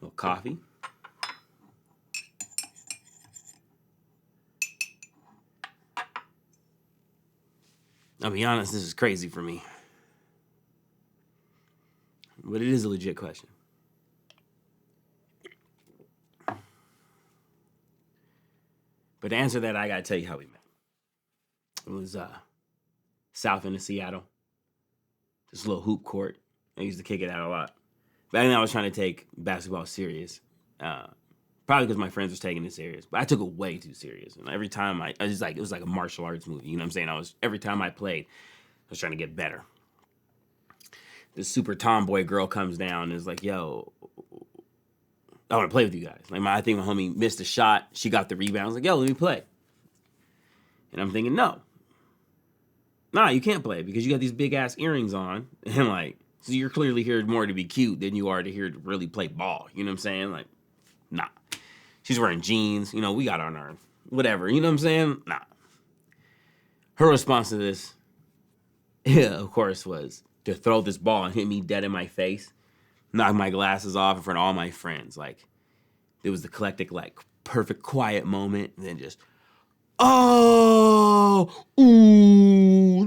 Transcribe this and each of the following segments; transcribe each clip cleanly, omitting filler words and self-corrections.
little coffee. I'll be honest, this is crazy for me. But it is a legit question. But to answer that, I gotta tell you how we met. It was south end of Seattle. This little hoop court. I used to kick it out a lot. Back then I was trying to take basketball serious. Probably because my friends was taking it serious. But I took it way too serious. And every time I was like, it was like a martial arts movie. You know what I'm saying? Every time I played, I was trying to get better. This super tomboy girl comes down and is like, yo, I want to play with you guys. Like I think my homie missed a shot. She got the rebound. I was like, yo, let me play. And I'm thinking, no. Nah, you can't play because you got these big ass earrings on. And like, so you're clearly here more to be cute than you are to here to really play ball. You know what I'm saying? Like, nah. She's wearing jeans. You know, we got on our whatever. You know what I'm saying? Nah. Her response to this, of course, was to throw this ball and hit me dead in my face, knock my glasses off in front of all my friends. Like, it was the collective, like, perfect quiet moment. And then just, oh, ooh,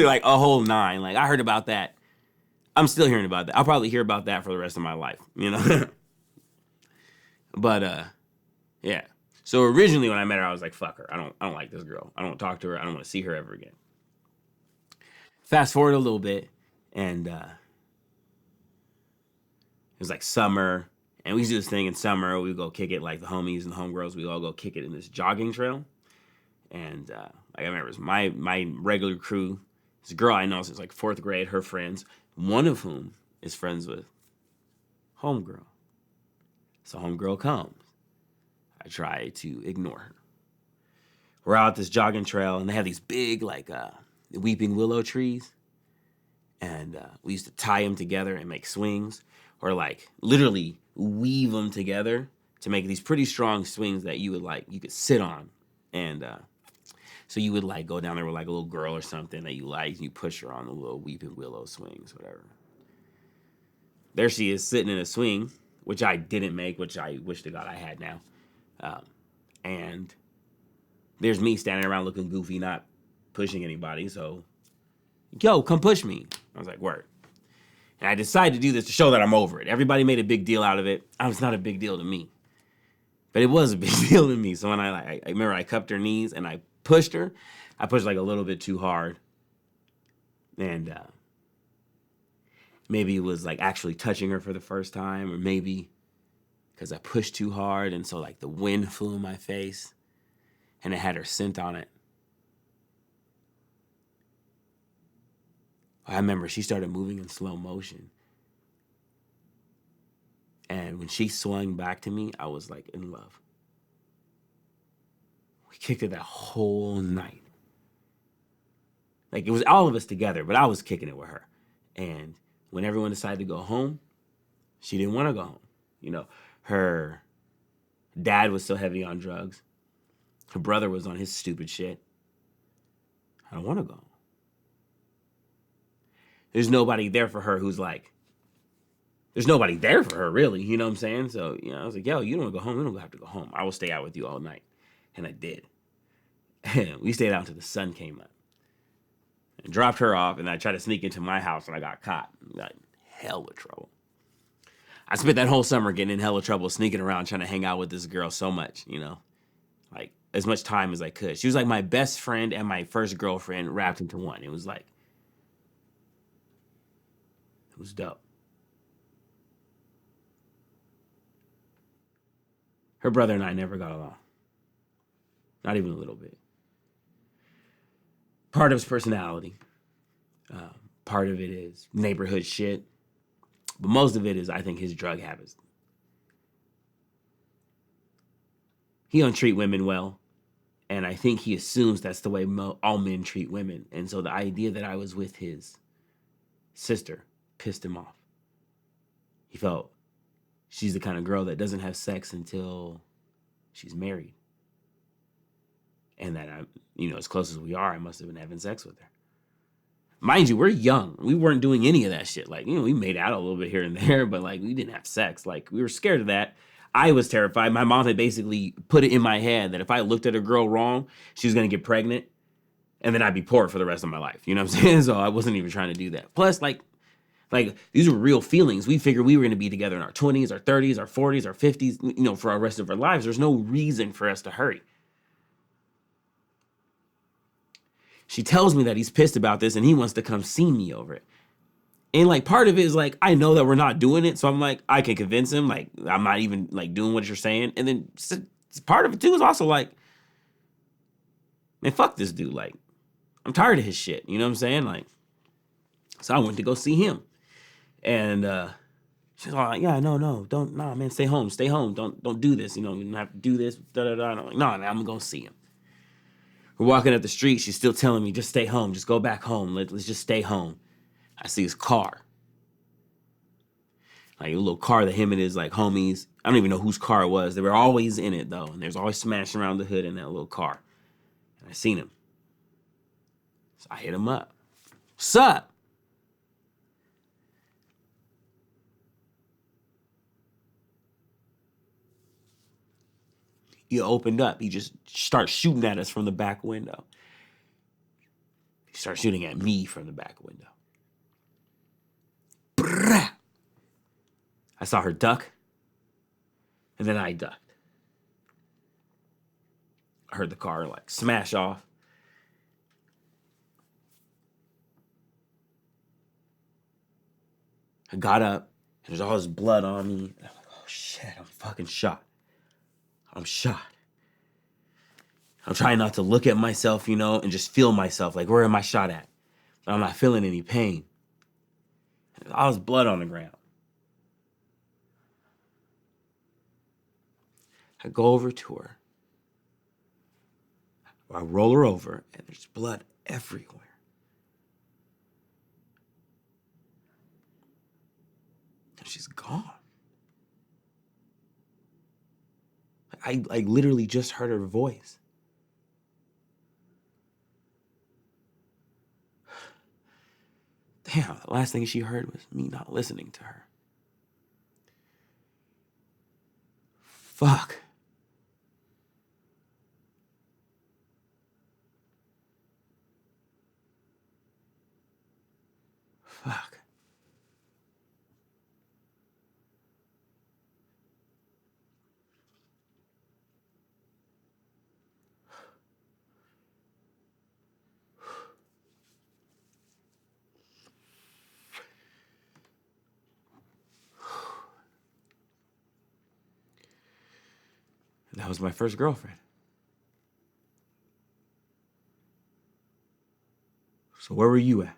like a whole 9. Like, I heard about that. I'm still hearing about that. I'll probably hear about that for the rest of my life, you know? But, yeah. So originally when I met her, I was like, fuck her. I don't like this girl. I don't talk to her. I don't want to see her ever again. Fast forward a little bit, and it was like summer, and we used to do this thing in summer. We would go kick it, like the homies and the homegirls. We all go kick it in this jogging trail. And like I remember, it was my regular crew. This girl I know since like 4th grade, her friends, one of whom is friends with homegirl. So homegirl comes. I try to ignore her. We're out this jogging trail, and they have these big, like, weeping willow trees. And we used to tie them together and make swings, or like literally weave them together to make these pretty strong swings that you could sit on. And so you would like go down there with like a little girl or something that you like, and you push her on the little weeping willow swings, whatever. There she is sitting in a swing, which I didn't make, which I wish to God I had now. And there's me standing around looking goofy, not pushing anybody. So, yo, come push me. I was like, word. And I decided to do this to show that I'm over it. Everybody made a big deal out of it. It's not a big deal to me. But it was a big deal to me. So when I remember I cupped her knees and I pushed her. I pushed like a little bit too hard. And maybe it was like actually touching her for the first time, or maybe because I pushed too hard, and so like the wind flew in my face, and it had her scent on it. I remember she started moving in slow motion. And when she swung back to me, I was like in love. We kicked it that whole night. Like it was all of us together, but I was kicking it with her. And when everyone decided to go home, she didn't want to go home. You know, her dad was so heavy on drugs. Her brother was on his stupid shit. I don't want to go. There's nobody there for her who's like, there's nobody there for her, really. You know what I'm saying? So, you know, I was like, yo, you don't want to go home. You don't have to go home. I will stay out with you all night. And I did. And we stayed out until the sun came up. And dropped her off, and I tried to sneak into my house, and I got caught. Got in hella trouble. I spent that whole summer getting in hella trouble, sneaking around, trying to hang out with this girl so much, you know? Like, as much time as I could. She was like my best friend and my first girlfriend wrapped into one. It was like, it was dope. Her brother and I never got along. Not even a little bit. Part of his personality. Part of it is neighborhood shit. But most of it is, I think, his drug habits. He don't treat women well. And I think he assumes that's the way all men treat women. And so the idea that I was with his sister pissed him off. He felt she's the kind of girl that doesn't have sex until she's married. And that, I, you know, as close as we are, I must have been having sex with her. Mind you, we're young. We weren't doing any of that shit. Like, we made out a little bit here and there, but like we didn't have sex. Like, we were scared of that. I was terrified. My mom had basically put it in my head that if I looked at a girl wrong, she was gonna get pregnant, and then I'd be poor for the rest of my life. You know what I'm saying? So I wasn't even trying to do that. Plus, like these were real feelings. We figured we were gonna be together in our 20s, our 30s, our 40s, our 50s, for our rest of our lives. There's no reason for us to hurry. She tells me that he's pissed about this and he wants to come see me over it. And like part of it is like, I know that we're not doing it. So I'm like, I can convince him. Like, I'm not even like doing what you're saying. And then part of it too is also like, man, fuck this dude. Like, I'm tired of his shit. You know what I'm saying? Like, so I went to go see him. And she's like, yeah, no, don't, nah, man, stay home. Don't do this. You don't have to do this. Da, da, da. And I'm like, no, man, I'm going to see him. We're walking up the street. She's still telling me, just stay home. Just go back home. Let's just stay home. I see his car. Like a little car that him and his like homies, I don't even know whose car it was. They were always in it though. And there's always smashing around the hood in that little car. And I seen him. So I hit him up. What's up? He opened up. He just starts shooting at us from the back window. He starts shooting at me from the back window. Brrrah. I saw her duck. And then I ducked. I heard the car like smash off. I got up. And there's all this blood on me. And I'm like, oh shit, I'm fucking shot. I'm shot. I'm trying not to look at myself, and just feel myself. Like, where am I shot at? But I'm not feeling any pain. And there's all this blood on the ground. I go over to her. I roll her over, and there's blood everywhere. And she's gone. I literally just heard her voice. Damn, the last thing she heard was me not listening to her. Fuck. Fuck. That was my first girlfriend. So where were you at?